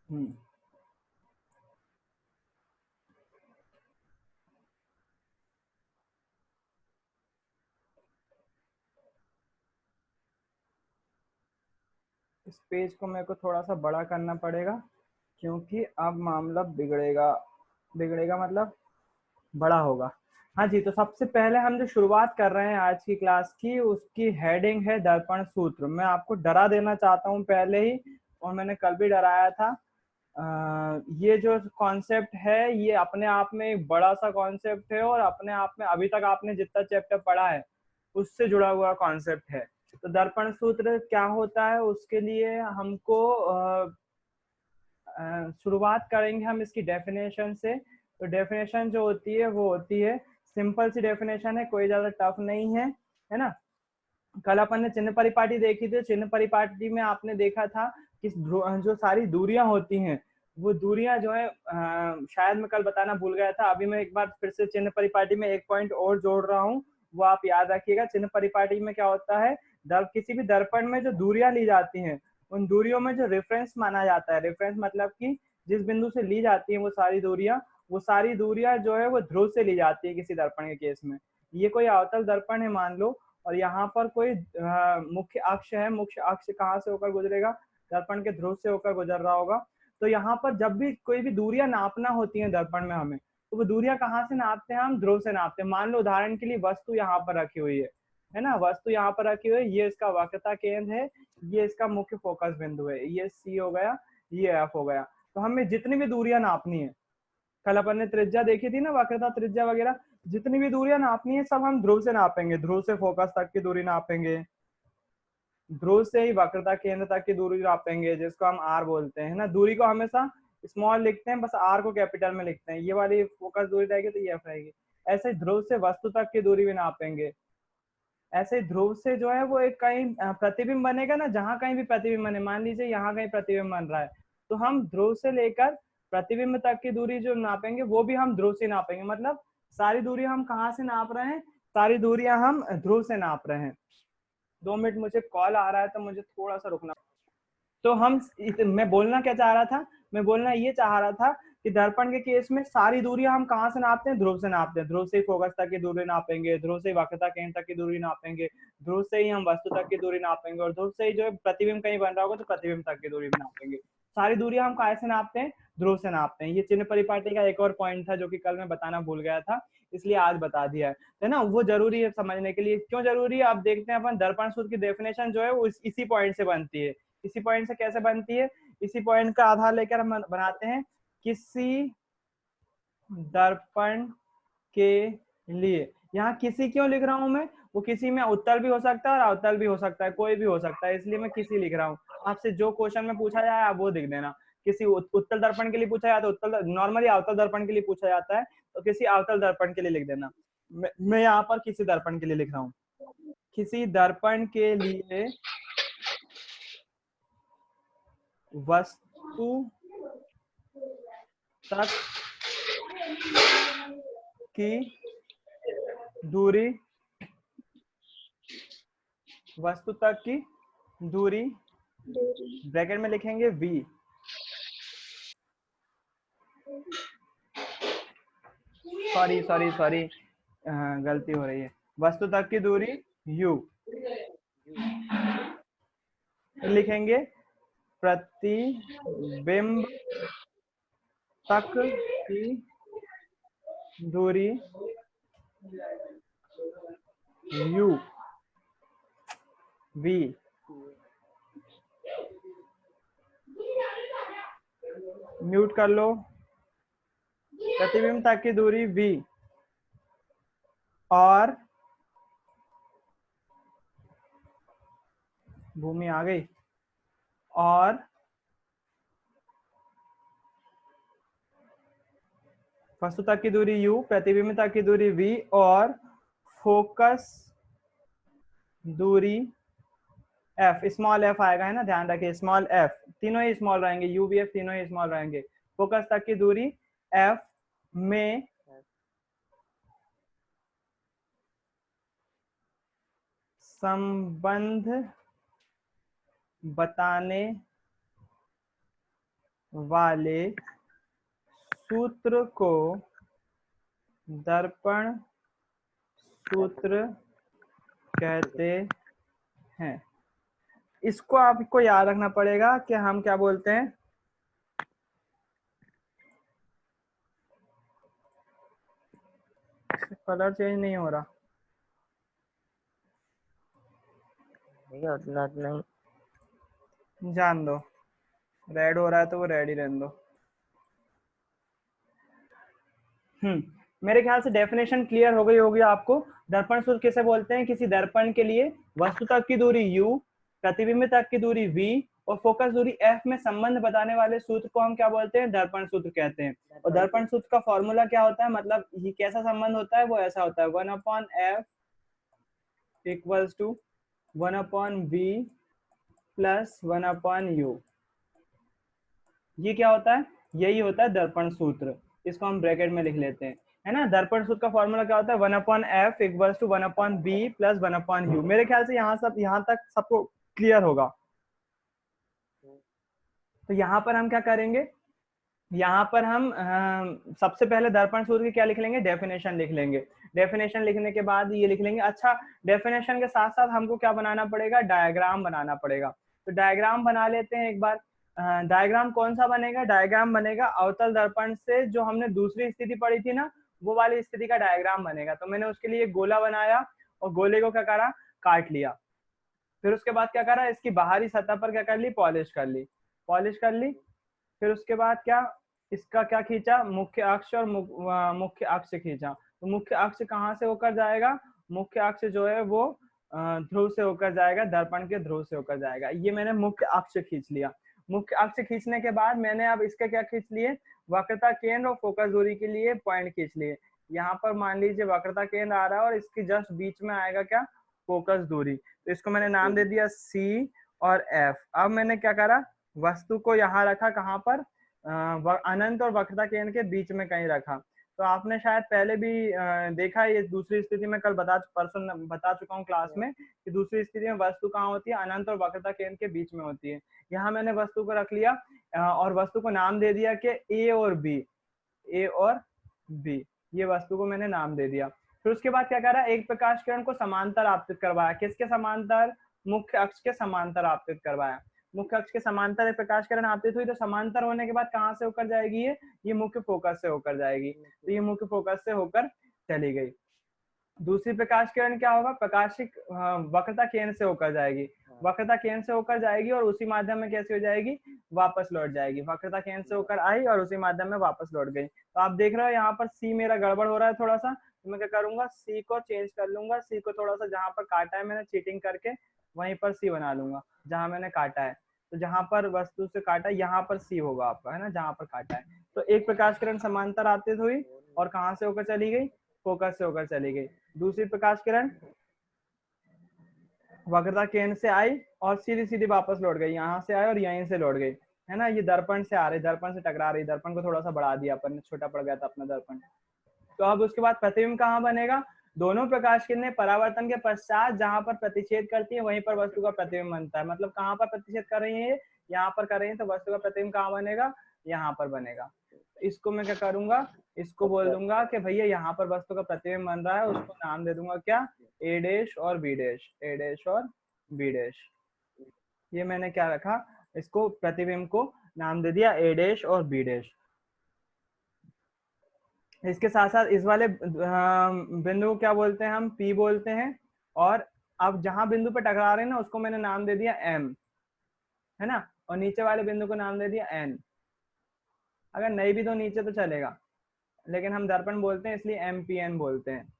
हम्म। इस पेज को मेरे को थोड़ा सा बड़ा करना पड़ेगा, क्योंकि अब मामला बिगड़ेगा। बिगड़ेगा मतलब बड़ा होगा। हाँ जी, तो सबसे पहले हम जो शुरुआत कर रहे हैं आज की क्लास की, उसकी हेडिंग है दर्पण सूत्र। मैं आपको डरा देना चाहता हूँ पहले ही, और मैंने कल भी डराया था। ये जो कॉन्सेप्ट है ये अपने आप में एक बड़ा सा कॉन्सेप्ट है, और अपने आप में अभी तक आपने जितना चैप्टर पढ़ा है उससे जुड़ा हुआ कॉन्सेप्ट है। तो दर्पण सूत्र क्या होता है, उसके लिए हमको शुरुआत करेंगे हम इसकी डेफिनेशन से। तो डेफिनेशन जो होती है वो होती है, सिंपल सी डेफिनेशन है, कोई ज्यादा टफ नहीं है ना। कल अपन ने चिन्ह परिपाटी देखी थी। चिन्ह परिपाटी में आपने देखा था कि जो सारी दूरियां होती हैं, वो दूरियां जो है शायद मैं कल बताना भूल गया था। अभी मैं एक बार फिर से चिन्ह परिपाटी में एक पॉइंट और जोड़ रहा हूँ, वो आप याद रखिएगा। चिन्ह परिपाटी में क्या होता है, किसी भी दर्पण में जो दूरियां ली जाती हैं, उन दूरियों में जो रेफरेंस माना जाता है, रेफरेंस मतलब कि जिस बिंदु से ली जाती है वो सारी दूरियां जो है वो ध्रुव से ली जाती है किसी दर्पण के केस में। ये कोई अवतल दर्पण है मान लो, और यहाँ पर कोई मुख्य अक्ष है। मुख्य अक्ष कहाँ से होकर गुजरेगा, दर्पण के ध्रुव से होकर गुजर रहा होगा। तो यहाँ पर जब भी कोई भी दूरियां नापना होती हैं दर्पण में हमें, तो वो दूरियां कहाँ से नापते हैं, हम ध्रुव से नापते हैं। मान लो उदाहरण के लिए वस्तु यहाँ पर रखी हुई है ना, वस्तु यहाँ पर रखी हुई है, ये इसका वक्रता केंद्र है, ये इसका मुख्य फोकस बिंदु है, ये सी हो गया, ये एफ हो गया। तो हमें जितनी भी दूरियां नापनी है, कल अपन ने त्रिज्या देखी थी ना, वक्रता त्रिज्या वगैरह, जितनी भी दूरियां नापनी है सब हम ध्रुव से नापेंगे। ध्रुव से फोकस तक की दूरी नापेंगे, ध्रुव से ही वक्रता केंद्र तक की दूरी नापेंगे, जिसको हम आर बोलते हैं ना। दूरी को हमेशा स्मॉल लिखते हैं, बस आर को कैपिटल में लिखते हैं। ये वाली फोकस दूरी रहेगी तो ये एफ रहेगी। ऐसे ही ध्रुव से वस्तु तक की दूरी भी नापेंगे। ऐसे ही ध्रुव से जो है वो एक कहीं प्रतिबिंब बनेगा ना, जहां कहीं भी प्रतिबिंब बने, मान लीजिए यहाँ कहीं प्रतिबिंब बन रहा है, तो हम ध्रुव से लेकर प्रतिबिंब तक की दूरी जो नापेंगे वो भी हम ध्रुव से नापेंगे। मतलब सारी दूरी हम कहाँ से नाप रहे हैं, सारी दूरियां हम ध्रुव से नाप रहे हैं। 2 मिनट, मुझे कॉल आ रहा है तो मुझे थोड़ा सा रुकना। तो मैं बोलना क्या चाह रहा था, मैं बोलना ये चाह रहा था कि दर्पण के केस में सारी दूरियां हम कहाँ से नापते हैं, ध्रुव से नापते हैं। ध्रुव से ही फोकस तक की दूरी नापेंगे, ध्रुव से ही वक्रता केंद्र तक की दूरी नापेंगे, ध्रुव से ही हम वस्तु तक की दूरी नापेंगे, और ध्रुव से ही जो है प्रतिबिंब कहीं बन रहा होगा तो प्रतिबिंब तक की दूरी भी नापेंगे। सारी दूरियां हम कहाँ से नापते हैं, ध्रुव से नापते हैं। ये चिन्ह परिपाटी का एक और पॉइंट था जो कि कल मैं बताना भूल गया था, इसलिए आज बता दिया है ना। वो जरूरी है समझने के लिए। क्यों जरूरी है, आप देखते हैं अपन दर्पण सूत्र की डेफिनेशन जो है वो इसी पॉइंट से बनती है। इसी पॉइंट से कैसे बनती है, इसी पॉइंट का आधार लेकर हम बनाते हैं। किसी दर्पण के लिए, यहाँ किसी क्यों लिख रहा हूं मैं, वो किसी में उत्तल भी हो सकता है और अवतल भी हो सकता है, कोई भी हो सकता है, इसलिए मैं किसी लिख रहा हूँ। आपसे जो क्वेश्चन में पूछा जाए आप वो लिख देना। किसी उत्तल दर्पण के लिए पूछा जाता है, उत्तल नॉर्मली अवतल दर्पण के लिए पूछा जाता है, तो किसी अवतल दर्पण के लिए लिख देना। मैं यहाँ पर किसी दर्पण के लिए लिख रहा हूँ। किसी दर्पण के लिए वस्तु तक की दूरी, वस्तु तक की दूरी ब्रैकेट में लिखेंगे v। सॉरी सॉरी सॉरी, गलती हो रही है। वस्तु तक की दूरी u, लिखेंगे प्रतिबिंब तक की दूरी u v। म्यूट कर लो। प्रतिबिंब तक की दूरी v, और भूमि आ गई, और वस्तु तक की दूरी u, प्रतिबिंब तक की दूरी v, और फोकस दूरी f, स्मॉल f आएगा है ना, ध्यान रखिए स्मॉल f, तीनों ही स्मॉल रहेंगे, u v f तीनों ही स्मॉल रहेंगे। फोकस तक की दूरी f में संबंध बताने वाले सूत्र को दर्पण सूत्र कहते हैं। इसको आपको याद रखना पड़ेगा कि हम क्या बोलते हैं। कलर चेंज नहीं हो रहा भैया, उतना नहीं, जान दो, रेड हो रहा है तो वो रेड ही रहने दो। मेरे ख्याल से डेफिनेशन क्लियर हो गई होगी आपको। दर्पण सूत्र किसे बोलते हैं? किसी दर्पण के लिए वस्तु तक की दूरी u, प्रतिबिंब तक की दूरी v और फोकस दूरी f में संबंध बताने वाले सूत्र को हम क्या बोलते हैं? दर्पण सूत्र कहते हैं। और दर्पण सूत्र का फॉर्मूला क्या होता है, मतलब ये कैसा संबंध होता है? वो ऐसा होता है 1/f equals to 1/v plus 1/u। ये क्या होता है? यही होता है दर्पण सूत्र। इसको हम ब्रैकेट में लिख लेते हैं, है ना। दर्पण सूत्र का फॉर्मूला क्या होता है? 1/f equals to 1/b plus 1/u। मेरे ख्याल से यहाँ तक सबको क्लियर होगा। तो यहाँ पर हम क्या करेंगे? यहाँ पर हम सबसे पहले दर्पण सूत्र की क्या लिख लेंगे? डेफिनेशन लिख लेंगे। डेफिनेशन लिखने के बाद ये लिख लेंगे। अच्छा, डेफिनेशन के साथ साथ हमको क्या बनाना पड़ेगा? डायग्राम बनाना पड़ेगा। तो डायग्राम बना लेते हैं एक बार। डायग्राम कौन सा बनेगा? डायग्राम बनेगा अवतल दर्पण से जो हमने दूसरी स्थिति पढ़ी थी ना, वो वाली स्थिति का डायग्राम बनेगा। तो मैंने उसके लिए गोला बनाया और गोले को क्या करा? काट लिया। फिर उसके बाद क्या करा? इसकी बाहरी सतह पर क्या कर ली? पॉलिश कर ली। पॉलिश कर ली। फिर उसके बाद क्या? इसका क्या खींचा? मुख्य अक्ष और मुख्य अक्ष खींचा। तो मुख्य अक्ष कहाँ से होकर जाएगा? मुख्य अक्ष जो है वो ध्रुव से होकर जाएगा, दर्पण के ध्रुव से होकर जाएगा। ये मैंने मुख्य अक्ष खींच लिया। मुख्य अक्ष खींचने के बाद मैंने अब इसके क्या खींच लिए? वक्रता केंद्र और फोकस दूरी के लिए पॉइंट खींच लिए। यहाँ पर मान लीजिए वक्रता केंद्र आ रहा है और इसके जस्ट बीच में आएगा क्या? फोकस दूरी। तो इसको मैंने नाम दे दिया C और F। अब मैंने क्या करा? वस्तु को यहाँ रखा, कहाँ पर? अनंत और वक्रता केंद्र के बीच में कहीं रखा। तो आपने शायद पहले भी देखा, ये दूसरी स्थिति में कल परसों बता चुका हूँ क्लास में कि दूसरी स्थिति में वस्तु कहाँ होती है? अनंत और वक्रता केंद्र के बीच में होती है। यहाँ मैंने वस्तु को रख लिया और वस्तु को नाम दे दिया कि ए और बी। ये वस्तु को मैंने नाम दे दिया। फिर उसके बाद क्या करा? एक प्रकाश किरण को समांतर आपतित करवाया। किसके समांतर? मुख्य अक्ष के समांतर आपतित करवाया। मुख्य अक्ष के समांतर एक प्रकाश किरण आपतित हुई, तो समांतर होने के बाद कहाँ से होकर जाएगी? ये मुख्य फोकस से होकर जाएगी। तो ये मुख्य फोकस से होकर चली गई। दूसरी प्रकाश किरण क्या होगा? प्रकाशिक वक्रता केंद्र से होकर जाएगी। वक्रता केंद्र से होकर जाएगी और उसी माध्यम में कैसे हो जाएगी? वापस लौट जाएगी। वक्रता केंद्र से होकर आई और उसी माध्यम में वापस लौट गई। तो आप देख रहे हो यहाँ पर सी मेरा गड़बड़ हो रहा है थोड़ा सा। तो मैं क्या करूंगा? सी को चेंज कर लूंगा। सी को थोड़ा सा जहां पर काटा है मैंने चीटिंग करके, वहीं पर सी बना लूंगा जहां मैंने काटा है। तो जहां पर वस्तु से काटा है यहाँ पर सी होगा आपका, है ना, जहां पर काटा है। तो एक प्रकाश किरण समांतर आपतित हुई और कहाँ से होकर चली गई? फोकस से होकर चली गई। दूसरी प्रकाश किरण वक्रता केंद्र से आई और सीधी सीधी वापस लौट गई। यहाँ से आई और यहीं से लौट गई, है ना। ये दर्पण से आ रही, दर्पण से टकरा रही। दर्पण को थोड़ा सा बढ़ा दिया अपन ने, छोटा पड़ गया था अपना दर्पण। तो अब उसके बाद प्रतिबिंब कहाँ बनेगा? दोनों प्रकाश किरणें परावर्तन के पश्चात जहां पर प्रतिच्छेद करती है वहीं पर वस्तु का प्रतिबिंब बनता है। मतलब कहाँ पर प्रतिच्छेद कर रही है? यहाँ पर कर रही है, तो वस्तु का प्रतिबिंब कहाँ बनेगा? यहाँ पर बनेगा। इसको मैं क्या करूंगा? इसको बोल दूंगा कि भैया यहाँ पर वस्तु का प्रतिबिंब बन रहा है। उसको नाम दे दूंगा क्या? ए डैश और बी डैश। ए डैश और बी डैश। ये मैंने क्या रखा? इसको प्रतिबिंब को नाम दे दिया ए डैश और बी डैश। इसके साथ साथ इस वाले बिंदु को क्या बोलते हैं? हम P बोलते हैं। और अब जहां बिंदु पे टकरा रहे हैं ना, उसको मैंने नाम दे दिया M, है ना। और नीचे वाले बिंदु को नाम दे दिया N। अगर नहीं भी तो नीचे तो चलेगा, लेकिन हम दर्पण बोलते हैं इसलिए MPN बोलते हैं।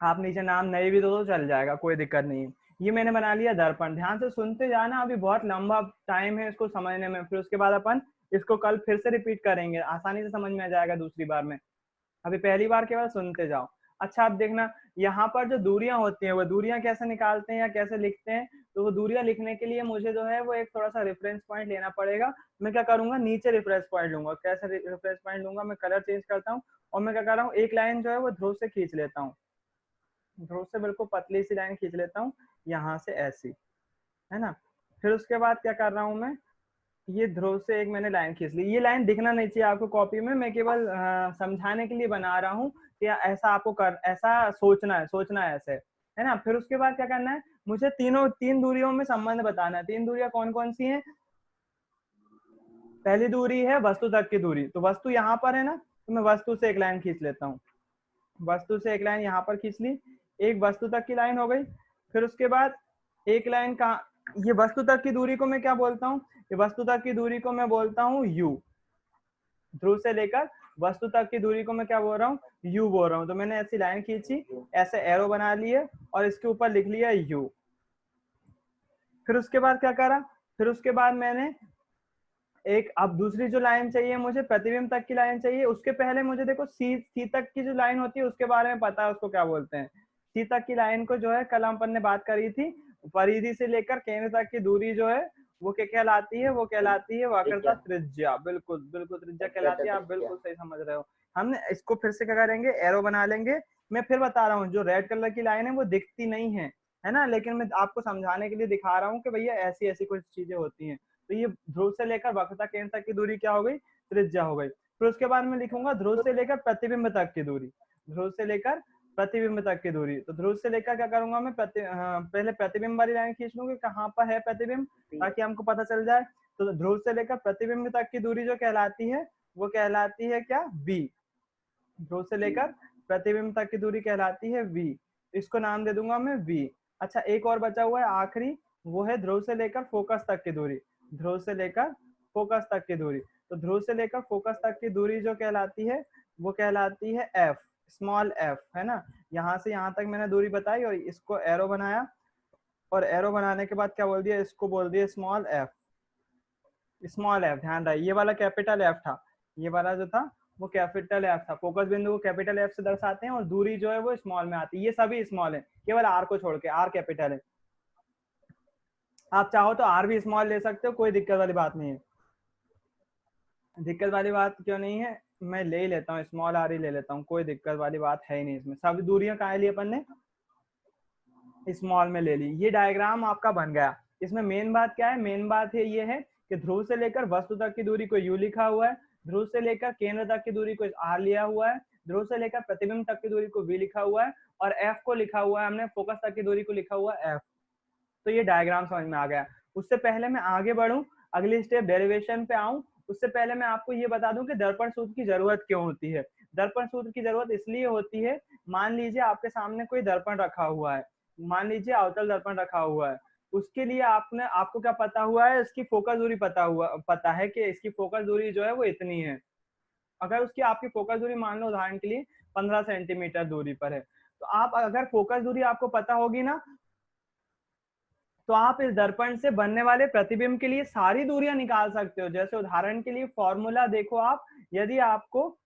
आप नीचे नाम नहीं भी दो तो चल जाएगा, कोई दिक्कत नहीं है। ये मैंने बना लिया दर्पण। ध्यान से सुनते जाना, अभी बहुत लंबा टाइम है इसको समझने में। फिर उसके बाद अपन इसको कल फिर से रिपीट करेंगे, आसानी से समझ में आ जाएगा दूसरी बार में। अभी पहली बार केवल सुनते जाओ। अच्छा, आप देखना यहाँ पर जो दूरियां होती हैं वो दूरियां कैसे निकालते हैं या कैसे लिखते हैं? तो वो दूरियां लिखने के लिए मुझे जो है वो एक थोड़ा सा रेफरेंस पॉइंट लेना पड़ेगा। मैं क्या करूंगा? नीचे रेफरेंस पॉइंट लूंगा। कैसे रेफरेंस पॉइंट लूंगा? मैं कलर चेंज करता हूँ और मैं क्या कर रहा हूँ? एक लाइन जो है वो ध्रुव से खींच लेता हूँ। ध्रुव से बिल्कुल पतली सी लाइन खींच लेता हूँ यहाँ से, ऐसी, है ना। फिर उसके बाद क्या कर रहा हूँ मैं? ये ध्रुव से एक मैंने लाइन खींच ली, ये लाइन दिखना नहीं चाहिए आपको कॉपी में, मैं केवल समझाने के लिए बना रहा हूँ कि ऐसा आपको ऐसा सोचना है ऐसे, है ना। फिर उसके बाद क्या करना है, मुझे तीन दूरियों में संबंध बताना है। तीन दूरियां कौन कौन सी हैं? पहली दूरी है वस्तु तक की दूरी, तो वस्तु यहाँ पर है ना, तो मैं वस्तु से एक लाइन खींच लेता हूँ। वस्तु से एक लाइन यहाँ पर खींच ली, एक वस्तु तक की लाइन हो गई। फिर उसके बाद एक लाइन का, ये वस्तु तक की दूरी को मैं क्या बोलता हूँ? ये वस्तु तक की दूरी को मैं बोलता हूँ यू। ध्रुव से लेकर वस्तु तक की दूरी को मैं क्या बोल रहा हूँ? यू बोल रहा हूँ। तो मैंने ऐसी लाइन खींची, ऐसे एरो बना लिए और इसके ऊपर लिख लिया यू। फिर उसके बाद क्या करा, फिर उसके बाद मैंने एक, अब दूसरी जो लाइन चाहिए मुझे, प्रतिबिंब तक की लाइन चाहिए। उसके पहले मुझे देखो सी तक की जो लाइन होती है उसके बारे में पता है, उसको क्या बोलते हैं? सी तक की लाइन को जो है कल हम अपन ने बात करी थी, परिधि से लेकर केंद्र तक की दूरी जो है वो क्या कहलाती है? वो कहलाती है वक्रता त्रिज्या। बिल्कुल बिल्कुल, त्रिज्या कहलाती है। आप बिल्कुल सही समझ रहे हो। हमने इसको फिर से क्या करेंगे, एरो बना लेंगे। मैं फिर बता रहा हूँ, जो रेड कलर की लाइन है वो दिखती नहीं है ना, लेकिन मैं आपको समझाने के लिए दिखा रहा हूँ कि भैया ऐसी ऐसी कुछ चीजें होती हैं। तो ये ध्रुव से लेकर वक्रता केंद्र तक की दूरी क्या हो गई? त्रिज्या हो गई। फिर उसके बाद मैं लिखूंगा ध्रुव से लेकर प्रतिबिंब तक की दूरी। ध्रुव से लेकर प्रतिबिंब तक की दूरी, तो ध्रुव से लेकर क्या करूंगा मैं, पहले प्रतिबिंब वाली लाइन खींच लूंगी, कहाँ पर है प्रतिबिंब, ताकि हमको पता चल जाए। तो ध्रुव से लेकर प्रतिबिंब तक की दूरी जो कहलाती है वो कहलाती है क्या? v। ध्रुव से लेकर प्रतिबिंब तक की दूरी कहलाती है v। इसको नाम दे दूंगा मैं v। अच्छा, एक और बचा हुआ है आखिरी, वो है ध्रुव से लेकर फोकस तक की दूरी। ध्रुव से लेकर फोकस तक की दूरी, तो ध्रुव से लेकर फोकस तक की दूरी जो कहलाती है वो कहलाती है f, स्मॉल f, है ना। यहाँ से यहाँ तक मैंने दूरी बताई और इसको एरो बनाया, और एरो बनाने के बाद क्या बोल दिया, इसको बोल दिया स्मॉल f। स्मॉल f, ध्यान रहे ये वाला कैपिटल f था, ये वाला जो था वो कैपिटल एफ था। फोकस बिंदु को कैपिटल एफ से दर्शाते हैं और दूरी जो है वो स्मॉल में आती है। ये सभी स्मॉल है, केवल आर को छोड़ के, आर कैपिटल है। आप चाहो तो आर भी स्मॉल ले सकते हो, कोई दिक्कत वाली बात नहीं है। दिक्कत वाली बात क्यों नहीं है, मैं ले ही लेता हूँ, स्मॉल आर ही ले लेता हूँ, कोई दिक्कत वाली बात है ही नहीं इसमें। सभी दूरियां कहाँ ली अपन ने? स्मॉल में ले ली। ये डायग्राम आपका बन गया। इसमें मेन बात क्या है? मेन बात है ये है कि ध्रुव से लेकर वस्तु तक की दूरी को यू लिखा हुआ है, ध्रुव से लेकर केंद्र तक की दूरी को आर लिया हुआ है, ध्रुव से लेकर प्रतिबिंब तक की दूरी को वी लिखा हुआ है, और एफ को लिखा हुआ है हमने, फोकस तक की दूरी को लिखा हुआ है एफ। तो ये डायग्राम समझ में आ गया। उससे पहले मैं आगे बढ़ूं, अगली स्टेप डेरिवेशन पे आऊं, उससे पहले मैं आपको ये बता दूं कि दर्पण सूत्र की जरूरत क्यों होती है। दर्पण सूत्र की जरूरत इसलिए होती है, मान लीजिए आपके सामने कोई दर्पण रखा हुआ है, मान लीजिए अवतल दर्पण रखा हुआ है, उसके लिए आपको क्या पता हुआ है, इसकी फोकस दूरी पता है कि इसकी फोकस दूरी जो है वो इतनी है। अगर उसकी आपकी फोकस दूरी मान लो उदाहरण के लिए 15 सेंटीमीटर दूरी पर है, तो आप अगर फोकस दूरी आपको पता होगी ना, तो आप इस दर्पण से बनने वाले प्रतिबिंब के लिए सारी दूरियां निकाल सकते हो। जैसे उदाहरण के लिए फॉर्मूला देखो आप, यदि आपको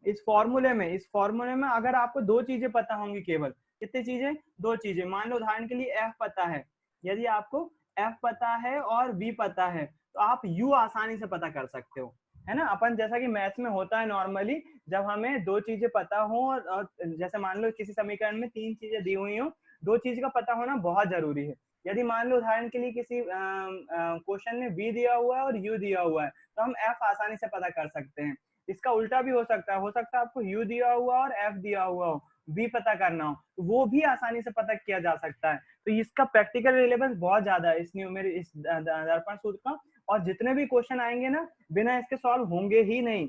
इस फॉर्मूले में अगर आपको दो चीजें पता होंगी, केवल कितनी चीजें? दो चीजें। मान लो उदाहरण के लिए एफ पता है, यदि आपको एफ पता है और बी पता है, तो आप यू आसानी से पता कर सकते हो, है ना। अपन जैसा कि मैथ्स में होता है नॉर्मली, जब हमें दो चीजें पता हो, और जैसे मान लो किसी समीकरण में तीन चीजें दी हुई हो, दो चीज का पता होना बहुत जरूरी है। यदि मान लो उदाहरण के लिए किसी क्वेश्चन में बी दिया हुआ है और यू दिया हुआ है, तो हम एफ आसानी से पता कर सकते हैं। इसका उल्टा भी हो सकता है आपको यू दिया हुआ और एफ दिया हुआ हो, बी पता करना हो, तो वो भी आसानी से पता किया जा सकता है। तो इसका प्रैक्टिकल रिलेवेंस बहुत ज्यादा है इस दर्पण सूत्र का, और जितने भी क्वेश्चन आएंगे ना, बिना इसके सॉल्व होंगे ही नहीं।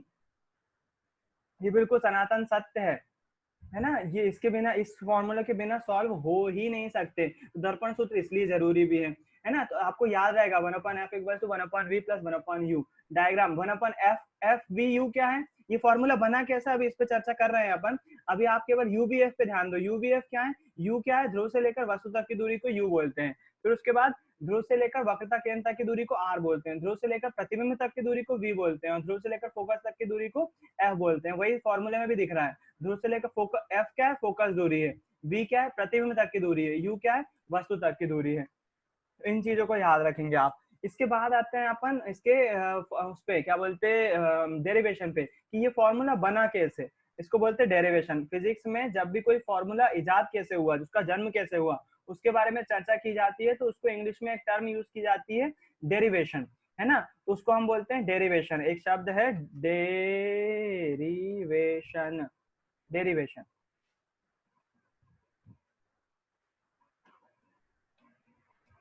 ये बिल्कुल सनातन सत्य है ना। ये इसके बिना, इस फॉर्मूला के बिना सॉल्व हो ही नहीं सकते। तो दर्पण सूत्र इसलिए जरूरी भी है ना। तो आपको याद रहेगा 1/f equal to 1/v plus 1/u। Diagram 1/f v u क्या है, ये फॉर्मूला बना कैसा, अभी इस पे चर्चा कर रहे हैं अपन। अभी आप केवल uvf पे ध्यान दो। uvf क्या है? u क्या है? ध्रुव से लेकर वस्तु तक की दूरी को u बोलते हैं। फिर उसके बाद ध्रुव से लेकर वक्रता केंद्र तक की दूरी को r बोलते हैं, ध्रुव से लेकर प्रतिबिंब तक की दूरी को v बोलते हैं, और ध्रुव से लेकर फोकस तक की दूरी को f बोलते हैं। वही फॉर्मूले में भी दिख रहा है। ध्रुव से लेकर फोकस, एफ क्या है? फोकस दूरी है, बी क्या है? प्रतिबिंब तक की दूरी है, यू क्या है? वस्तु तक की दूरी है। तो इन चीजों को याद रखेंगे आप। इसके बाद आते हैं अपन इसके उस पे क्या बोलते हैं, डेरिवेशन पे, कि ये फॉर्मूला बना कैसे, इसको बोलते हैं डेरिवेशन। फिजिक्स में जब भी कोई फॉर्मूला इजाद कैसे हुआ, उसका जन्म कैसे हुआ, उसके बारे में चर्चा की जाती है, तो उसको इंग्लिश में एक टर्म यूज की जाती है, डेरिवेशन। है ना, तो उसको हम बोलते हैं डेरिवेशन। एक शब्द है डेरिवेशन, डेरिवेशन।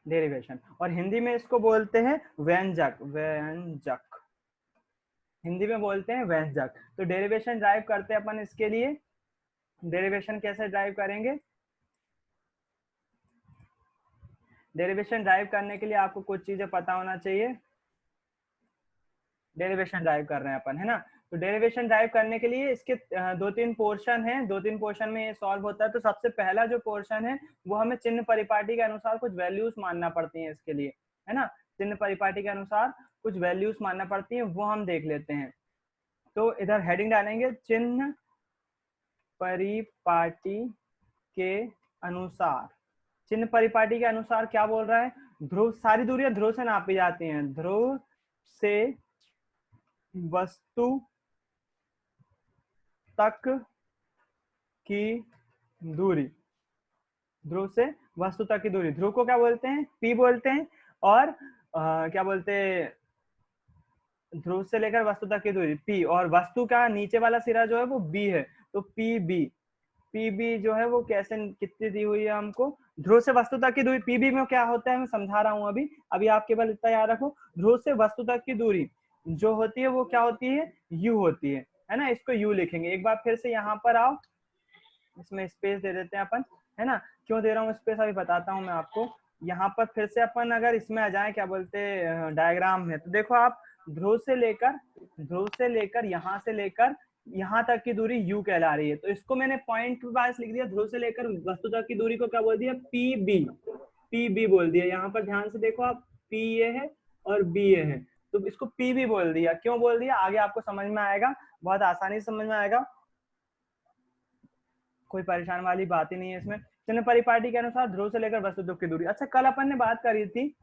डेरिवेशन। और हिंदी में इसको बोलते हैं व्यंजक, व्यंजक, हिंदी में बोलते हैं व्यंजक। तो डेरिवेशन ड्राइव करते हैं अपन इसके लिए। डेरिवेशन कैसे ड्राइव करेंगे? डेरिवेशन ड्राइव करने के लिए आपको कुछ चीजें पता होना चाहिए। डेरिवेशन ड्राइव कर रहे हैं अपन, है ना। तो डेरिवेशन ड्राइव करने के लिए इसके दो तीन पोर्शन है, दो तीन पोर्शन में ये सॉल्व होता है। तो सबसे पहला जो पोर्शन है वो हमें चिन्ह परिपाटी के अनुसार कुछ वैल्यूज मानना पड़ती हैं इसके लिए, है ना। चिन्ह परिपाटी के अनुसार कुछ वैल्यूज मानना पड़ती है, वो हम देख लेते हैं। तो इधर हेडिंग डालेंगे चिन्ह परिपाटी के अनुसार। चिन्ह परिपाटी के अनुसार क्या बोल रहा है? ध्रुव, सारी दूरियां ध्रुव से नापी जाती हैं। ध्रुव से वस्तु तक की दूरी, ध्रुव से वस्तु तक की दूरी, ध्रुव को क्या बोलते हैं? पी बोलते हैं। और क्या बोलते हैं? ध्रुव से लेकर वस्तु तक की दूरी पी, और वस्तु का नीचे वाला सिरा जो है वो बी है, तो पी बी। पी बी जो है वो कैसे, कितनी दी हुई है हमको? ध्रुव से वस्तु तक की दूरी, पी बी में क्या होता है मैं समझा रहा हूँ अभी, अभी आप केवल इतना याद रखो। ध्रुव से वस्तु तक की दूरी जो होती है वो क्या होती है? यू होती है ना। इसको यू लिखेंगे। एक बार फिर से यहाँ पर आओ, इसमें स्पेस दे देते हैं अपन, है ना। क्यों दे रहा हूँ स्पेस अभी बताता हूँ मैं आपको। यहाँ पर फिर से अपन अगर इसमें आ जाए, क्या बोलते हैं, डायग्राम में, तो देखो आप, ध्रुव से लेकर यहाँ से लेकर यहाँ तक की दूरी u कहला रही है। तो इसको मैंने पॉइंट वाइज लिख दिया। ध्रुव से लेकर वस्तु तक की दूरी को क्या बोल दिया? पी बी बोल दिया। यहाँ पर ध्यान से देखो आप, p ये है और b ये है, तो इसको पी बी बोल दिया। क्यों बोल दिया आगे आपको समझ में आएगा, बहुत आसानी से समझ में आएगा, कोई परेशान वाली बात ही नहीं है इसमें। चिन्ह परिपाटी के अनुसार ध्रुव से लेकर वस्तु तक की दूरी। अच्छा, कल अपन ने बात करी थी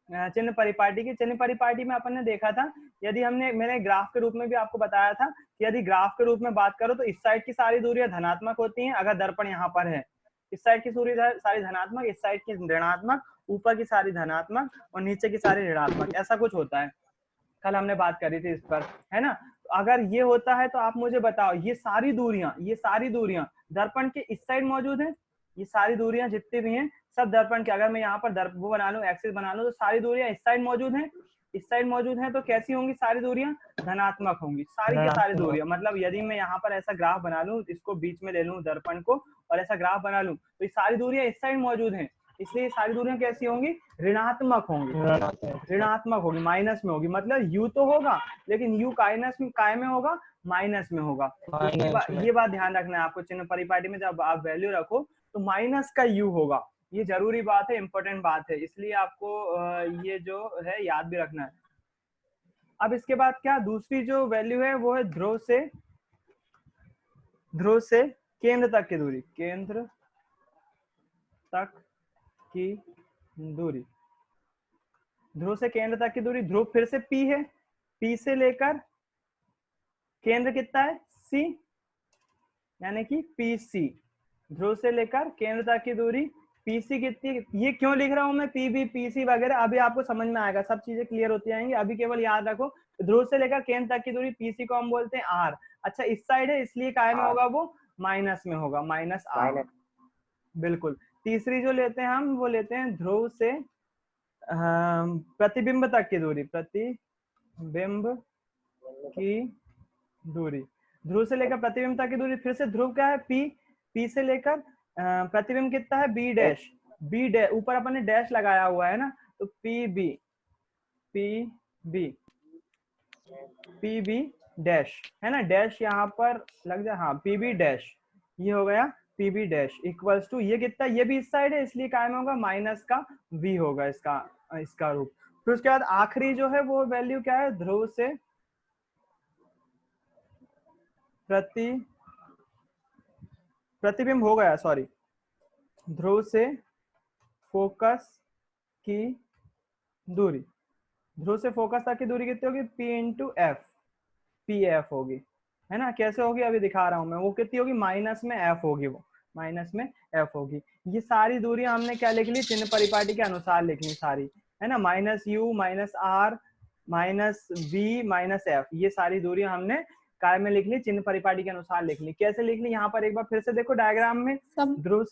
चिन्ह परिपाटी की। चिन्ह परिपाटी में अपन ने देखा था, यदि मैंने ग्राफ के रूप में भी आपको बताया था कि यदि ग्राफ के रूप में बात करो तो इस साइड की सारी दूरियां धनात्मक होती हैं अगर दर्पण यहाँ पर है। इस साइड की सारी धनात्मक, इस साइड की ऋणात्मक, ऊपर की सारी धनात्मक और नीचे की सारी ऋणात्मक, ऐसा कुछ होता है। कल हमने बात करी थी इस पर, है ना। अगर ये होता है तो आप मुझे बताओ, ये सारी दूरियां दर्पण के इस साइड मौजूद है। ये सारी दूरियां जितनी भी हैं सब दर्पण के, अगर मैं यहाँ पर वो बना लूं, एक्सिस बना लूं, तो सारी दूरियां इस साइड मौजूद हैं, इस साइड मौजूद हैं। तो कैसी होंगी सारी दूरियां? धनात्मक होंगी, सारी की सारी दूरियां। मतलब यदि मैं यहाँ पर ऐसा ग्राफ बना लूं, इसको बीच में ले लूं दर्पण को, और ऐसा ग्राफ बना लूं, तो ये सारी दूरियां इस साइड मौजूद हैं, इसलिए सारी दूरियां कैसी होंगी? ऋणात्मक होंगी, ऋणात्मक होगी, माइनस में होगी। मतलब यू तो होगा लेकिन यू काय में होगा? माइनस में होगा। तो ये बात ध्यान रखना है आपको। चिन्ह परिपाटी में जब आप वैल्यू रखो तो माइनस का यू होगा, ये जरूरी बात है, इंपॉर्टेंट बात है, इसलिए आपको ये जो है याद भी रखना है। अब इसके बाद क्या, दूसरी जो वैल्यू है वो है ध्रुव से केंद्र तक की दूरी, केंद्र तक की दूरी। ध्रुव से केंद्र तक की दूरी, ध्रुव फिर से P है, P से लेकर केंद्र कितना है? C, यानी कि PC। ध्रुव से लेकर केंद्र तक की दूरी PC कितनी? ये क्यों लिख रहा हूं मैं PB PC वगैरह, अभी आपको समझ में आएगा, सब चीजें क्लियर होती जाएंगी। अभी केवल याद रखो, ध्रुव से लेकर केंद्र तक की दूरी PC को हम बोलते हैं R। अच्छा, इस साइड है इसलिए काय में होगा? वो माइनस में होगा, -R। बिल्कुल। तीसरी जो लेते हैं हम, वो लेते हैं ध्रुव से प्रतिबिंब तक की दूरी, प्रतिबिंब की दूरी। ध्रुव से लेकर प्रतिबिंब तक की दूरी, फिर से ध्रुव क्या है? P से लेकर प्रतिबिंब कितना है? B', ऊपर अपन ने डैश लगाया हुआ है ना, तो PB डैश, है ना, डैश यहाँ पर लग जाए, हाँ PB डैश, ये हो गया PB डैश इक्वल्स टू, ये कितना? ये भी इस साइड है इसलिए काय में होगा? माइनस का V होगा इसका रूप। फिर उसके बाद आखिरी जो है वो वैल्यू क्या है? ध्रुव से प्रतिबिंब हो गया, सॉरी, ध्रुव से फोकस की दूरी। ध्रुव से फोकस तक की दूरी कितनी होगी? P/F, PF होगी, है ना। कैसे होगी अभी दिखा रहा हूं मैं। वो कितनी होगी? माइनस में F होगी, वो माइनस में F होगी। ये सारी दूरियां हमने क्या लिख ली? चिन्ह परिपाटी के अनुसार लिखनी सारी, है ना। -U, -R, minus b minus f, ये सारी दूरियां हमने काय में लिख ली, चिन्ह परिपाटी के अनुसार लिख ली। कैसे लिख ली यहाँ पर एक बार फिर से देखो डायग्राम में, ध्रुव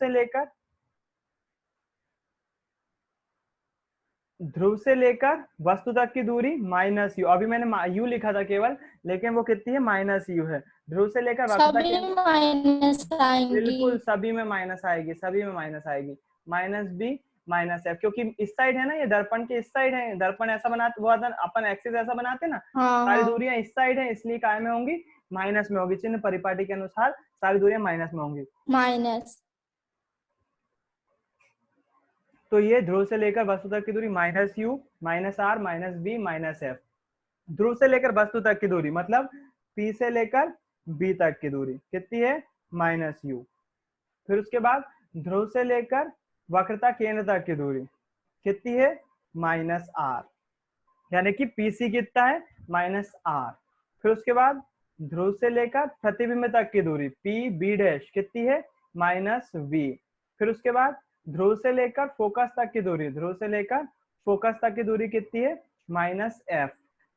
से लेकर वस्तु तक की दूरी माइनस यू, अभी मैंने यू लिखा था केवल, लेकिन वो कितनी है, माइनस यू है। ध्रुव से लेकर वस्तु तक सभी माइनस आएंगी। बिल्कुल सभी में माइनस आएगी, सभी में माइनस आएगी। माइनस बी माइनस एफ, क्योंकि इस साइड है ना, ये दर्पण के इस साइड है, दर्पण ऐसा बनाते वो अपन एक्सिस ऐसा बनाते ना, हाँ, सारी हाँ। दूरियां इस साइड है, इसलिए काय में होंगी, माइनस में होगी। चिन्ह परिपाटी के अनुसार सारी दूरियां माइनस में होंगी। माइनस, तो ये ध्रुव से लेकर वस्तु तक की दूरी minus u minus r minus b minus f. ध्रुव से लेकर वस्तु तक की दूरी मतलब पी से लेकर बी तक की दूरी कितनी है, माइनस यू। फिर उसके बाद ध्रुव से लेकर वक्रता केंद्र तक की दूरी कितनी है, माइनस आर, यानी कि पीसी कितना है, माइनस आर। फिर उसके बाद ध्रुव से लेकर प्रतिबिंब तक की दूरी पी बी डैश कितनी है, माइनस वी। फिर उसके बाद ध्रुव से लेकर फोकस तक की दूरी, ध्रुव से लेकर फोकस तक की दूरी कितनी है, माइनस एफ।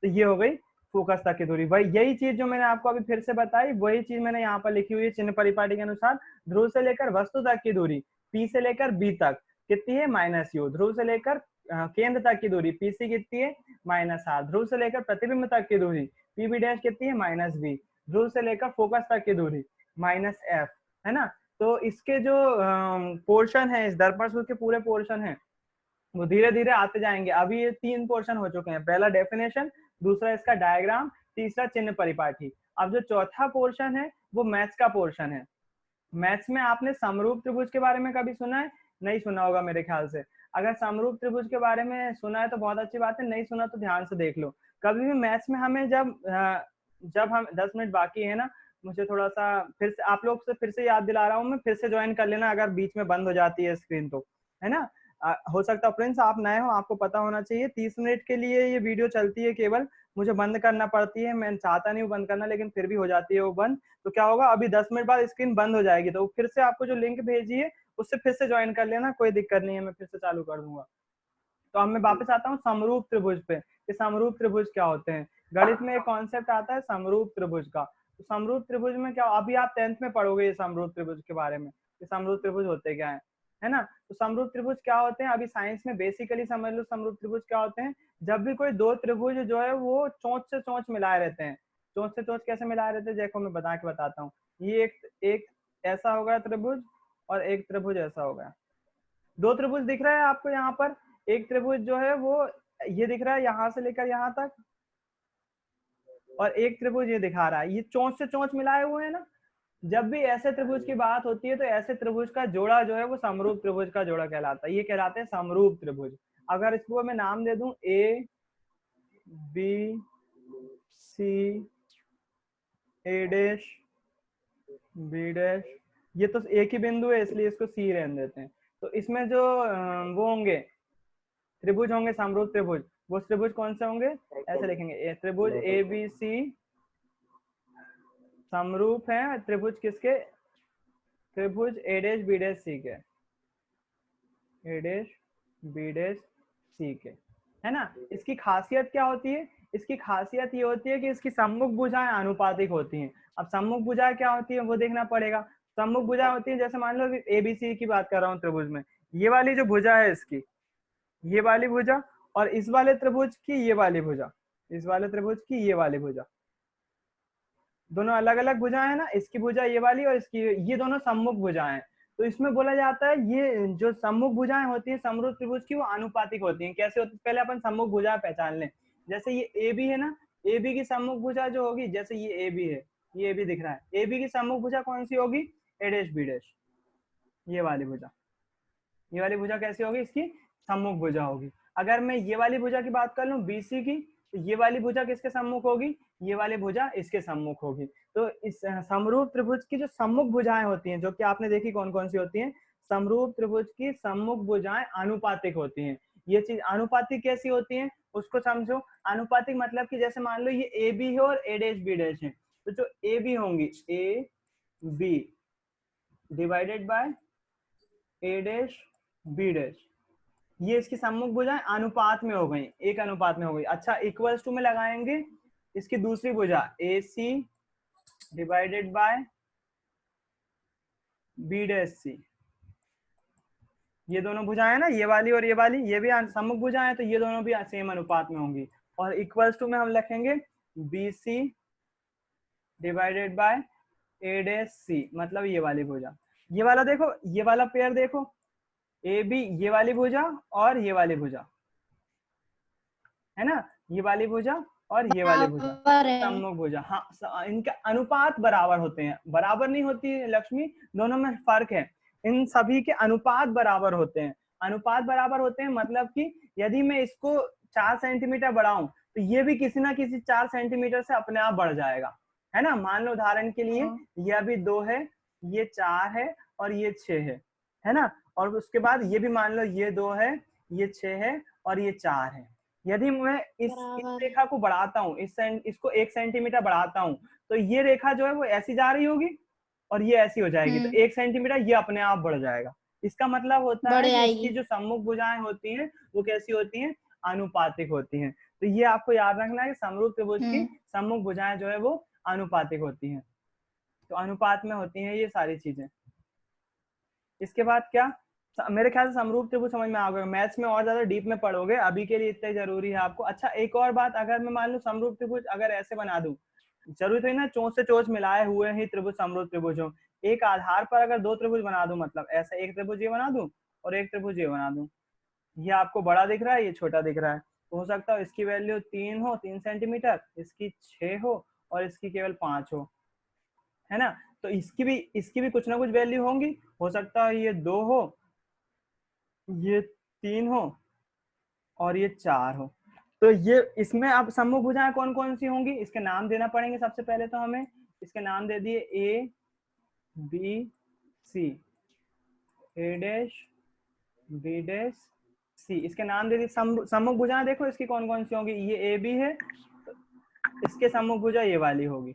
तो ये हो गई फोकस तक की दूरी। भाई यही चीज जो मैंने आपको अभी फिर से बताई, वही चीज मैंने यहाँ पर लिखी हुई है चिन्ह परिपाटी के अनुसार। ध्रुव से लेकर वस्तु तक की दूरी पी से लेकर बी तक कितनी है, माइनस यू। ध्रुव से लेकर केंद्र तक की दूरी पीसी कितनी है, माइनस आर। ध्रुव से लेकर प्रतिबिंब तक की दूरी पी बी डैश कितनी है, माइनस बी। ध्रुव से लेकर फोकस तक की दूरी माइनस एफ, है ना। तो इसके जो पोर्शन है, इस दर्पण सूत्र के पूरे पोर्शन है, वो धीरे धीरे आते जाएंगे। अभी ये 3 पोर्शन हो चुके हैं, पहला डेफिनेशन, दूसरा इसका डायग्राम, तीसरा चिन्ह परिपाटी। अब जो चौथा पोर्शन है वो मैथ्स का पोर्शन है। मैथ्स में आपने समरूप त्रिभुज के बारे में कभी सुना है, नहीं सुना होगा मेरे ख्याल से। अगर समरूप त्रिभुज के बारे में सुना है तो बहुत अच्छी बात है, नहीं सुना तो ध्यान से देख लो। कभी भी मैथ्स में हमें जब हम 10 मिनट बाकी है ना, मुझे थोड़ा सा फिर से आप लोग से फिर से याद दिला रहा हूँ मैं, फिर से ज्वाइन कर लेना अगर बीच में बंद हो जाती है स्क्रीन तो, है ना। हो सकता है फ्रेंड्स आप नए हो, आपको पता होना चाहिए 30 मिनट के लिए ये वीडियो चलती है केवल, मुझे बंद करना पड़ती है, मैं चाहता नहीं हूँ बंद करना, लेकिन फिर भी हो जाती है वो बंद। तो क्या होगा, अभी 10 मिनट बाद स्क्रीन बंद हो जाएगी, तो फिर से आपको जो लिंक भेजी है उससे फिर से ज्वाइन कर लेना, कोई दिक्कत नहीं है, मैं फिर से चालू कर दूंगा। तो अब मैं वापस आता हूँ समरूप त्रिभुज पे, कि समरूप त्रिभुज क्या होते हैं। गणित में एक कॉन्सेप्ट आता है समरूप त्रिभुज का। तो समरूप त्रिभुज में क्या, अभी आप 10th में पढ़ोगे ये समरूप त्रिभुज के बारे में, कि समरूप त्रिभुज होते क्या है ना। तो समरूप त्रिभुज क्या होते हैं, अभी साइंस में बेसिकली समझ लो समरूप त्रिभुज क्या होते हैं। जब भी कोई दो त्रिभुज जो है वो चोंच से चोंच मिलाए रहते हैं। चोंच से चोंच कैसे मिलाए रहते हैं, देखो मैं बता के बताता हूँ। ये एक ऐसा होगा त्रिभुज, और एक त्रिभुज ऐसा होगा। दो त्रिभुज दिख रहा है आपको यहाँ पर, एक त्रिभुज जो है वो ये दिख रहा है यहाँ से लेकर यहाँ तक, और एक त्रिभुज ये दिखा रहा है, ये चोंच से चोंच मिलाए हुए हैं ना। जब भी ऐसे त्रिभुज की बात होती है तो ऐसे त्रिभुज का जोड़ा जो है वो समरूप त्रिभुज का जोड़ा कहलाता है, ये कहलाते हैं समरूप त्रिभुज। अगर इसको मैं नाम दे दूं a B c a dash b dash, ये तो एक ही बिंदु है इसलिए इसको सी रहने देते हैं। तो इसमें जो वो होंगे त्रिभुज होंगे समरूप त्रिभुज, वो त्रिभुज कौन से होंगे, ऐसे लिखेंगे त्रिभुज ए बी सी समरूप है त्रिभुज किसके, त्रिभुज ए डैश बी डैश सी के, ए डैश बी डैश सी के, है ना। इसकी खासियत क्या होती है, इसकी खासियत ये होती है कि इसकी सम्मुख भुजाएं आनुपातिक होती हैं। अब सम्मुख भुजाएं क्या होती है वो देखना पड़ेगा। सम्मुख भुजा होती है, जैसे मान लो एबीसी की बात कर रहा हूँ त्रिभुज में, ये वाली जो भुजा है इसकी, ये वाली भुजा, और इस वाले त्रिभुज की ये वाली भुजा, इस वाले त्रिभुज की ये वाली भुजा, दोनों अलग अलग भुजाएं है ना। इसकी भुजा ये वाली और इसकी, ये दोनों सम्मुख भुजाएं हैं। तो इसमें बोला जाता है ये जो सम्मुख भुजाएं होती है समरूप त्रिभुज की, वो आनुपातिक होती हैं। कैसे होती है, पहले अपन सम्मुख भुजा पहचान लें। जैसे ये ए बी है ना, ए बी की सम्मुख भुजा जो होगी, जैसे ये ए बी है, ये ए बी दिख रहा है, ए बी की सम्मुख भुजा कौन सी होगी, ए डैश बी डैश, ये वाली भुजा। ये वाली भुजा कैसी होगी, इसकी सम्मुख भुजा होगी। अगर मैं ये वाली भुजा की बात कर लूं बीसी की, तो ये वाली भुजा किसके सम्मुख होगी, ये वाली भुजा इसके सम्मुख होगी। तो इस समरूप त्रिभुज की जो सम्मुख भुजाएं होती हैं, जो कि आपने देखी कौन कौन सी होती हैं, समरूप त्रिभुज की सम्मुख भुजाएं आनुपातिक होती हैं। ये चीज आनुपातिक कैसी होती है उसको समझो। आनुपातिक मतलब कि जैसे मान लो ये ए बी है और ए डैश बी डैश है, तो जो ए बी होंगी a b divided by a dash b dash, ये इसकी सम्मुख भुजाएं अनुपात में हो गई, एक अनुपात में हो गई। अच्छा, इक्वल्स टू में लगाएंगे इसकी दूसरी भुजा AC डिवाइडेड बाय BC। ये दोनों भुजाएं ना, ये वाली और ये वाली, ये भी सम्मुख भुजाएं, तो ये दोनों भी सेम अनुपात में होंगी। और इक्वल्स टू में हम लिखेंगे BC डिवाइडेड बाय AC, मतलब ये वाली भुजा। ये वाला देखो, ये वाला पेयर देखो, AB, ये वाली भुजा और ये वाली भुजा, है ना, ये वाली भुजा और ये वाली भुजा बराबर है। सम्मुख भुजा। हाँ, इनके अनुपात बराबर होते हैं, बराबर नहीं होती है लक्ष्मी, दोनों में फर्क है। इन सभी के अनुपात बराबर होते हैं। अनुपात बराबर होते हैं मतलब कि यदि मैं इसको 4 सेंटीमीटर बढ़ाऊं तो ये भी किसी ना किसी 4 सेंटीमीटर से अपने आप बढ़ जाएगा, है ना। मान लो उदाहरण के लिए ये अभी 2 है, ये 4 है और ये 6 है ना। और उसके बाद ये भी मान लो ये 2 है, ये 6 है और ये 4 है। यदि मैं इस रेखा को बढ़ाता हूँ, इसको 1 सेंटीमीटर बढ़ाता हूँ, तो ये रेखा जो है वो ऐसी जा रही होगी और ये ऐसी हो जाएगी, तो 1 सेंटीमीटर ये अपने आप बढ़ जाएगा। इसका मतलब होता है कि इसकी जो सम्मुख भुजाएं होती हैं वो कैसी होती हैं, आनुपातिक होती हैं। तो ये आपको याद रखना है कि समरूप त्रिभुज की सम्मुख भुजाएं जो है वो आनुपातिक होती हैं, तो अनुपात में होती हैं ये सारी चीजें। इसके बाद क्या, मेरे ख्याल से समरूप त्रिभुज समझ में आ गया। मैथ्स में और ज्यादा डीप में पढ़ोगे, अभी के लिए इतना जरूरी है आपको। अच्छा, एक और बात, अगर मैं मान लूं समरूप त्रिभुज अगर ऐसे बना दूं, जरूरी तो ना चोंच से चोंच मिलाए हुए ही त्रिभुज समरूप त्रिभुज हो। एक आधार पर अगर 2 त्रिभुज बना दूं, मतलब ऐसा एक त्रिभुज ये बना दूं और एक त्रिभुज ये बना दूं, ये आपको बड़ा दिख रहा है, ये छोटा दिख रहा है, तो हो सकता है इसकी वैल्यू 3 हो, 3 सेंटीमीटर, इसकी 6 हो और इसकी केवल 5 हो, है ना। तो इसकी भी कुछ ना कुछ वैल्यू होंगी। हो सकता है ये 2 हो, ये 3 हो और ये 4 हो। तो ये इसमें अब सम्मुख भुजाएं कौन कौन सी होंगी, इसके नाम देना पड़ेंगे। सबसे पहले तो हमें इसके नाम दे दिए A B C, A dash B dash C, इसके नाम दे दिए। सम्मुख भुजाएं देखो इसकी कौन कौन सी होंगी, ये AB है, तो इसके सम्मुख भुजा ये वाली होगी।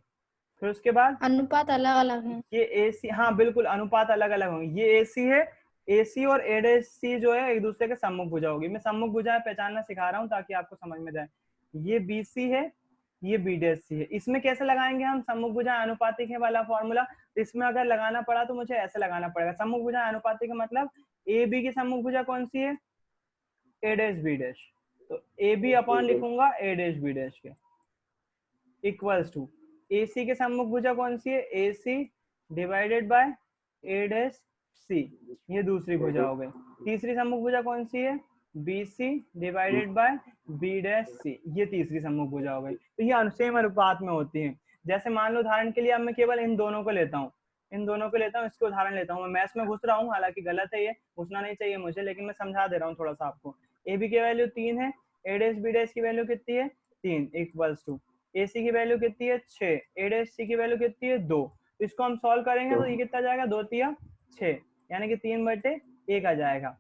फिर उसके बाद अनुपात अलग अलग है, ये AC, हाँ बिल्कुल अनुपात अलग अलग होंगे। ये AC है, AC और AC जो है एक दूसरे के सम्मुख भुजा होगी। मैं सम्मुख भुजाएं पहचानना सिखा रहा हूँ ताकि आपको समझ में जाए। ये BC है, ये BC है। इसमें कैसे लगाएंगे हम सम्मुख भुजाएं अनुपातिक है वाला फॉर्मूला, तो इसमें अगर लगाना पड़ा तो मुझे ऐसे लगाना पड़ेगा। सम्मुख भुजाएं अनुपातिक है मतलब AB की सम्मुख भुजा कौन सी है, A डैश B डैश, तो AB अपॉन लिखूंगा A डैश B डैश के, इक्वल्स टू AC के सम्मुख भुजा कौन सी है, AC divided by A dash C, ये दूसरी भुजा हो गई। तीसरी सम्मुख भुजा कौन सी है, BC divided by B dash C, ये तीसरी सम्मुख भुजा हो गई। तो ये सेम अनुपात में होती है। जैसे मान लो उदाहरण के लिए अब मैं केवल इन दोनों को लेता हूँ, इसके उदाहरण लेता हूँ। मैं मैथ्स में घुस रहा हूँ, हालांकि गलत है, ये घुसना नहीं चाहिए मुझे, लेकिन मैं समझा दे रहा हूँ थोड़ा सा आपको। AB की वैल्यू 3 है, A डैश B डैश की वैल्यू कितनी है, 3, इक्वल्स टू AC की वैल्यू कितनी है, 6, A डैश C की वैल्यू कितनी है, 2। तो इसको हम सॉल्व करेंगे तो ये कितना जाएगा, 2 तिया 6, यानी कि 3/1 आ जाएगा।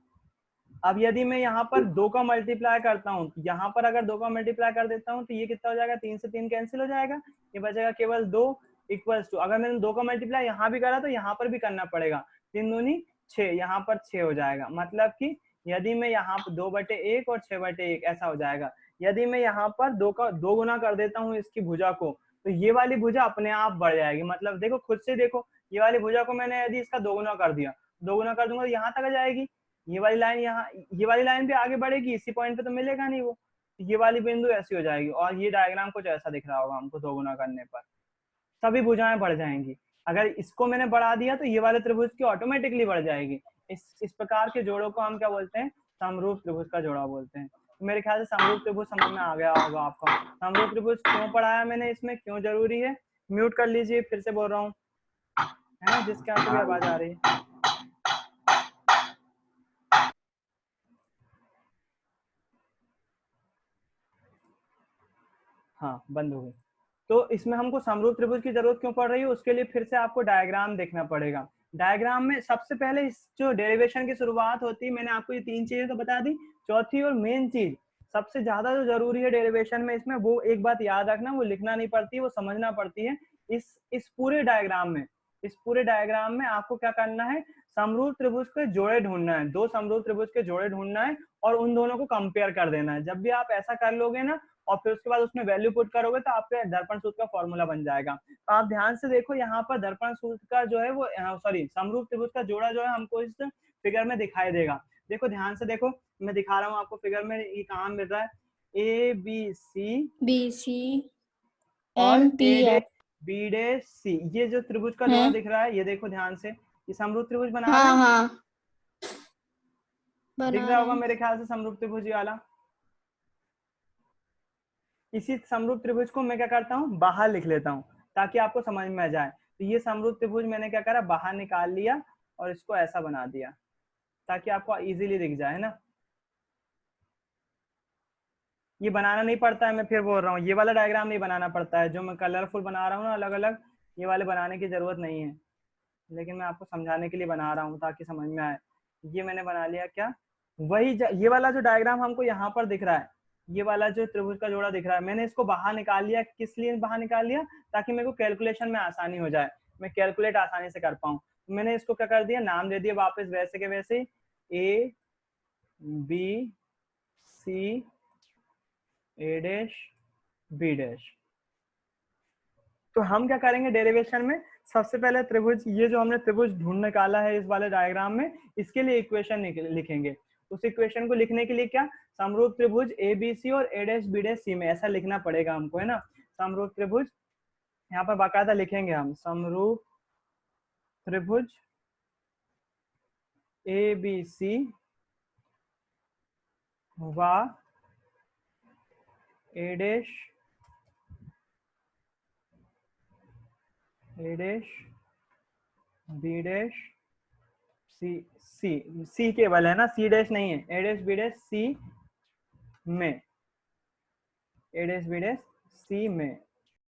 अब यदि मैं यहाँ पर 2 का मल्टीप्लाई करता हूँ, यहाँ पर अगर 2 का मल्टीप्लाई कर देता हूँ तो ये कितना हो जाएगा, 3 से 3 कैंसिल हो जाएगा, ये बचेगा केवल 2, इक्वल्स टू अगर मैंने 2 का मल्टीप्लाई यहाँ भी करा तो यहाँ पर भी करना पड़ेगा, 3 दूनी 6, यहाँ पर 6 हो जाएगा। मतलब कि यदि मैं यहाँ पर 2/1 और 6/1 ऐसा हो जाएगा। यदि मैं यहाँ पर 2 गुना कर देता हूँ इसकी भुजा को, तो ये वाली भुजा अपने आप बढ़ जाएगी। मतलब देखो, खुद से देखो, ये वाली भुजा को मैंने यदि इसका 2 गुना कर दिया, 2 गुना कर दूंगा तो यहाँ तक आ जाएगी। ये वाली लाइन यहाँ, ये वाली लाइन भी आगे बढ़ेगी, इसी पॉइंट पे तो मिलेगा नहीं वो, ये वाली बिंदु ऐसी हो जाएगी। और ये डायग्राम कुछ ऐसा दिख रहा होगा हमको, 2 गुना करने पर सभी भुजाएं बढ़ जाएंगी। अगर इसको मैंने बढ़ा दिया तो ये वाले त्रिभुज की ऑटोमेटिकली बढ़ जाएगी। इस प्रकार के जोड़ों को हम क्या बोलते हैं, समरूप त्रिभुज का जोड़ा बोलते हैं। तो मेरे ख्याल से समरूप त्रिभुज समझ में आ गया होगा आपको। समरूप त्रिभुज क्यों पढ़ाया मैंने, इसमें क्यों जरूरी है। म्यूट कर लीजिए, फिर से बोल रहा हूँ, है ना, जिसके यहाँ से भी आवाज आ रही है। हाँ, बंद हो गई। तो इसमें हमको समरूप त्रिभुज की जरूरत क्यों पड़ रही है, उसके लिए फिर से आपको डायग्राम देखना पड़ेगा। डायग्राम में सबसे पहले इस जो डेरिवेशन की शुरुआत होती है, मैंने आपको ये 3 चीजें तो बता दी। चौथी और मेन चीज, सबसे ज्यादा जो जरूरी है डेरिवेशन में, इसमें वो एक बात याद रखना, वो लिखना नहीं पड़ती है, वो समझना पड़ती है। इस पूरे डायग्राम में इस पूरे डायग्राम में आपको क्या करना है, समरूप त्रिभुज के जोड़े ढूंढना है, दो समरूप त्रिभुज के जोड़े ढूंढना है और उन दोनों को कंपेयर कर देना है। जब भी आप ऐसा कर लोगे ना और फिर उसके बाद उसमें वैल्यू पुट करोगे तो आपके दर्पण सूत्र का फॉर्मूला बन जाएगा। तो आप ध्यान से देखो, यहाँ पर दर्पण सूत्र का जो है वो सॉरी समरूप त्रिभुज का जोड़ा जो है हमको इस फिगर में दिखाई देगा। देखो ध्यान से देखो, मैं दिखा रहा हूँ आपको फिगर में, ये कहाँ मिल रहा है, ए बी सी और M P A D F B D C, ये जो त्रिभुज का है। जोड़ा दिख रहा है, ये देखो ध्यान से, ये समरूप त्रिभुज बना रहे हाँ हैं, हाँ दिख बना रहा रहे होगा हैं। मेरे ख्याल से समरूप त्रिभुज ये वाला। इसी समरूप त्रिभुज को मैं क्या करता हूँ, बाहर लिख लेता हूँ ताकि आपको समझ में आ जाए। तो ये समरूप त्रिभुज मैंने क्या करा, बाहर निकाल लिया और इसको ऐसा बना दिया ताकि आपको इजीली दिख जाए, है ना। ये बनाना नहीं पड़ता है, मैं फिर बोल रहा हूँ, ये वाला डायग्राम नहीं बनाना पड़ता है, जो मैं कलरफुल बना रहा हूँ ना अलग अलग, ये वाले बनाने की जरूरत नहीं है, लेकिन मैं आपको समझाने के लिए बना रहा हूँ ताकि समझ में आए। ये मैंने बना लिया क्या, वही ये वाला जो डायग्राम हमको यहाँ पर दिख रहा है, ये वाला जो त्रिभुज का जोड़ा दिख रहा है, मैंने इसको बाहर निकाल लिया। किस लिए बाहर निकाल लिया, ताकि मेरे को कैलकुलेशन में आसानी हो जाए, मैं कैलकुलेट आसानी से कर पाऊँ। मैंने इसको क्या कर दिया, नाम दे दिया वापस वैसे के वैसे, a B c a dash b dash. तो हम क्या करेंगे डेरिवेशन में, सबसे पहले त्रिभुज, ये जो हमने त्रिभुज ढूंढ निकाला है इस वाले डायग्राम में, इसके लिए इक्वेशन लिखेंगे। उस इक्वेशन को लिखने के लिए क्या, समरूप त्रिभुज ए बी सी और ए डैश बी डैश सी में, ऐसा लिखना पड़ेगा हमको, है ना। समरूप त्रिभुज यहाँ पर बाकायदा लिखेंगे हम, समरूप त्रिभुज ए बी सी व ए डैश बी डैश सी, सी केवल है ना, सी डैश नहीं है, ए डैश बी डैश सी में, ए डैश बी डैश सी में,